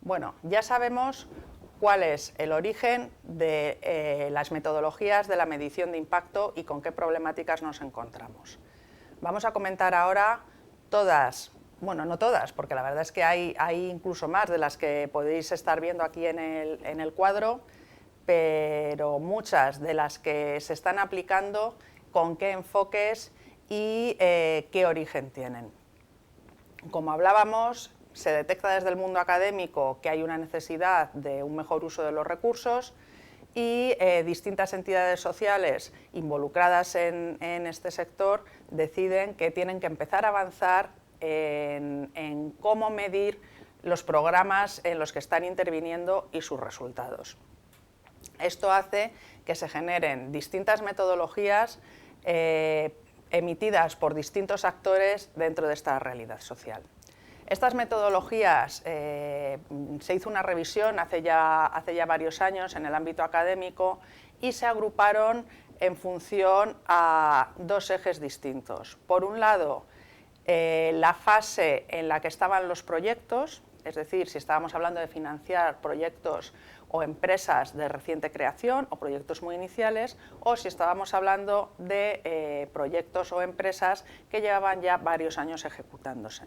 Bueno, ya sabemos cuál es el origen de las metodologías de la medición de impacto y con qué problemáticas nos encontramos. Vamos a comentar ahora todas, bueno, no todas, porque la verdad es que hay incluso más de las que podéis estar viendo aquí en el cuadro, pero muchas de las que se están aplicando, con qué enfoques y qué origen tienen. Como hablábamos, se detecta desde el mundo académico que hay una necesidad de un mejor uso de los recursos y distintas entidades sociales involucradas en este sector deciden que tienen que empezar a avanzar en cómo medir los programas en los que están interviniendo y sus resultados. Esto hace que se generen distintas metodologías emitidas por distintos actores dentro de esta realidad social. Estas metodologías, se hizo una revisión hace ya varios años en el ámbito académico y se agruparon en función a dos ejes distintos. Por un lado, la fase en la que estaban los proyectos, es decir, si estábamos hablando de financiar proyectos o empresas de reciente creación o proyectos muy iniciales, o si estábamos hablando de proyectos o empresas que llevaban ya varios años ejecutándose.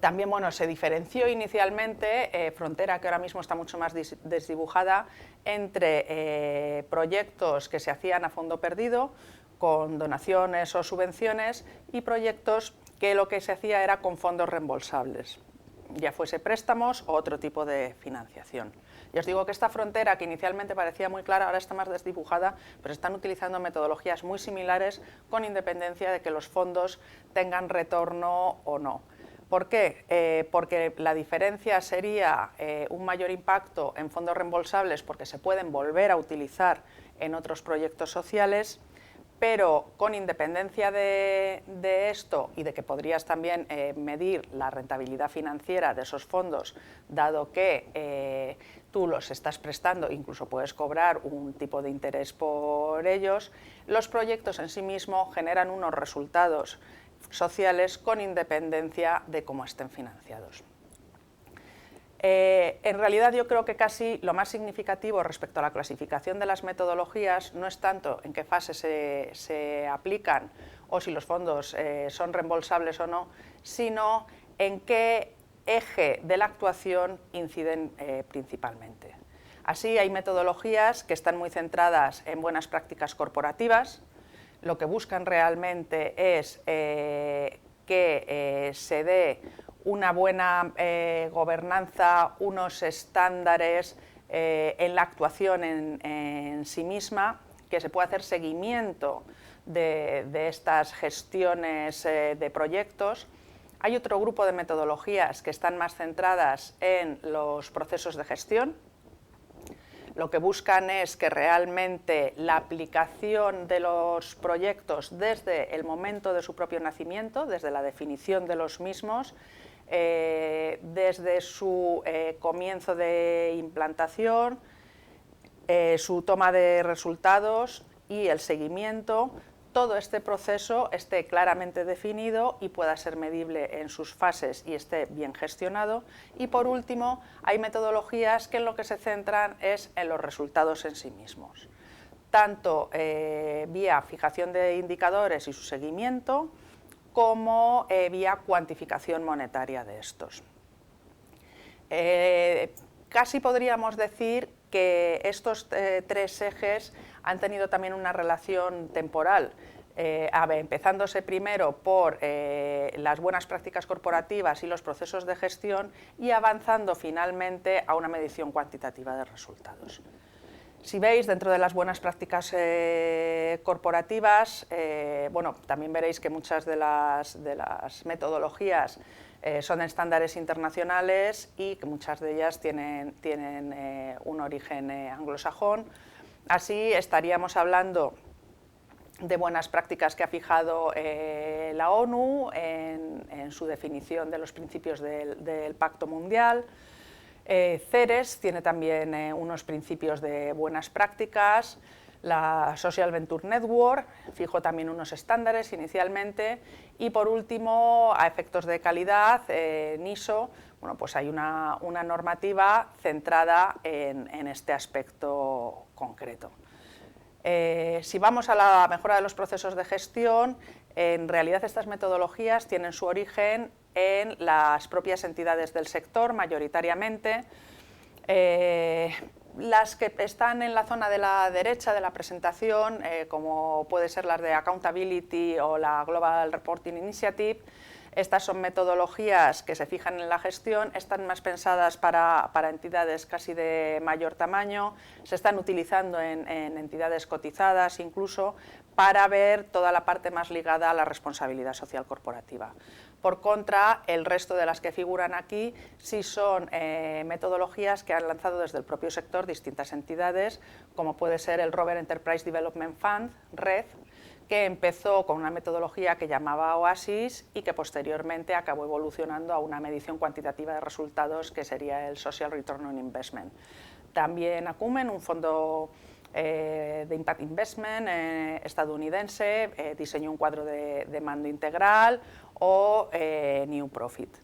También se diferenció inicialmente, frontera que ahora mismo está mucho más desdibujada, entre proyectos que se hacían a fondo perdido, con donaciones o subvenciones, y proyectos que lo que se hacía era con fondos reembolsables, ya fuese préstamos o otro tipo de financiación. Ya os digo que esta frontera, que inicialmente parecía muy clara, ahora está más desdibujada, pero están utilizando metodologías muy similares con independencia de que los fondos tengan retorno o no. ¿Por qué? Porque la diferencia sería un mayor impacto en fondos reembolsables porque se pueden volver a utilizar en otros proyectos sociales, pero con independencia de esto y de que podrías también medir la rentabilidad financiera de esos fondos, dado que tú los estás prestando, incluso puedes cobrar un tipo de interés por ellos, los proyectos en sí mismos generan unos resultados sociales con independencia de cómo estén financiados. En realidad yo creo que casi lo más significativo respecto a la clasificación de las metodologías no es tanto en qué fase se aplican o si los fondos son reembolsables o no, sino en qué eje de la actuación inciden principalmente. Así, hay metodologías que están muy centradas en buenas prácticas corporativas. Lo que buscan realmente es que se dé una buena gobernanza, unos estándares en la actuación en sí misma, que se pueda hacer seguimiento de estas gestiones de proyectos. Hay otro grupo de metodologías que están más centradas en los procesos de gestión. Lo que buscan es que realmente la aplicación de los proyectos desde el momento de su propio nacimiento, desde la definición de los mismos, desde su comienzo de implantación, su toma de resultados y el seguimiento, todo este proceso esté claramente definido y pueda ser medible en sus fases y esté bien gestionado. Y por último, hay metodologías que en lo que se centran es en los resultados en sí mismos, tanto vía fijación de indicadores y su seguimiento, como vía cuantificación monetaria de estos. Casi podríamos decir que estos tres ejes han tenido también una relación temporal, empezándose primero por las buenas prácticas corporativas y los procesos de gestión y avanzando finalmente a una medición cuantitativa de resultados. Si veis, dentro de las buenas prácticas corporativas, también veréis que muchas de las metodologías son estándares internacionales y que muchas de ellas tienen un origen anglosajón. Así estaríamos hablando de buenas prácticas que ha fijado la ONU en su definición de los principios del Pacto Mundial. CERES tiene también unos principios de buenas prácticas. la Social Venture Network fijó también unos estándares inicialmente, y por último, a efectos de calidad, NISO, bueno, pues hay una normativa centrada en este aspecto concreto. Si vamos a la mejora de los procesos de gestión, en realidad estas metodologías tienen su origen en las propias entidades del sector, mayoritariamente. Las que están en la zona de la derecha de la presentación, como puede ser las de Accountability o la Global Reporting Initiative, estas son metodologías que se fijan en la gestión, están más pensadas para entidades casi de mayor tamaño, se están utilizando en entidades cotizadas incluso, para ver toda la parte más ligada a la responsabilidad social corporativa. Por contra, el resto de las que figuran aquí sí son metodologías que han lanzado desde el propio sector distintas entidades, como puede ser el Robert Enterprise Development Fund, RED, que empezó con una metodología que llamaba OASIS y que posteriormente acabó evolucionando a una medición cuantitativa de resultados que sería el Social Return on Investment. También Acumen, un fondo de Impact Investment estadounidense, diseñó un cuadro de mando integral, o New Profit.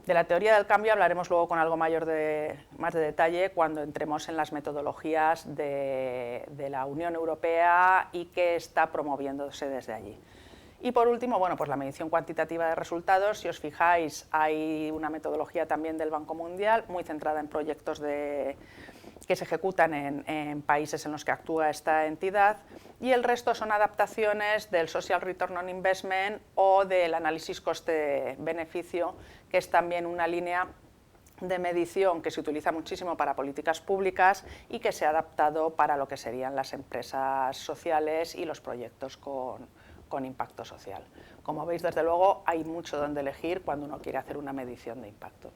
De la teoría del cambio hablaremos luego con algo más de detalle cuando entremos en las metodologías de la Unión Europea y que está promoviéndose desde allí. Y por último, bueno, pues la medición cuantitativa de resultados. Si os fijáis, hay una metodología también del Banco Mundial muy centrada en proyectos que se ejecutan en países en los que actúa esta entidad, y el resto son adaptaciones del Social Return on Investment o del análisis coste-beneficio, que es también una línea de medición que se utiliza muchísimo para políticas públicas y que se ha adaptado para lo que serían las empresas sociales y los proyectos con impacto social. Como veis, desde luego, hay mucho donde elegir cuando uno quiere hacer una medición de impacto.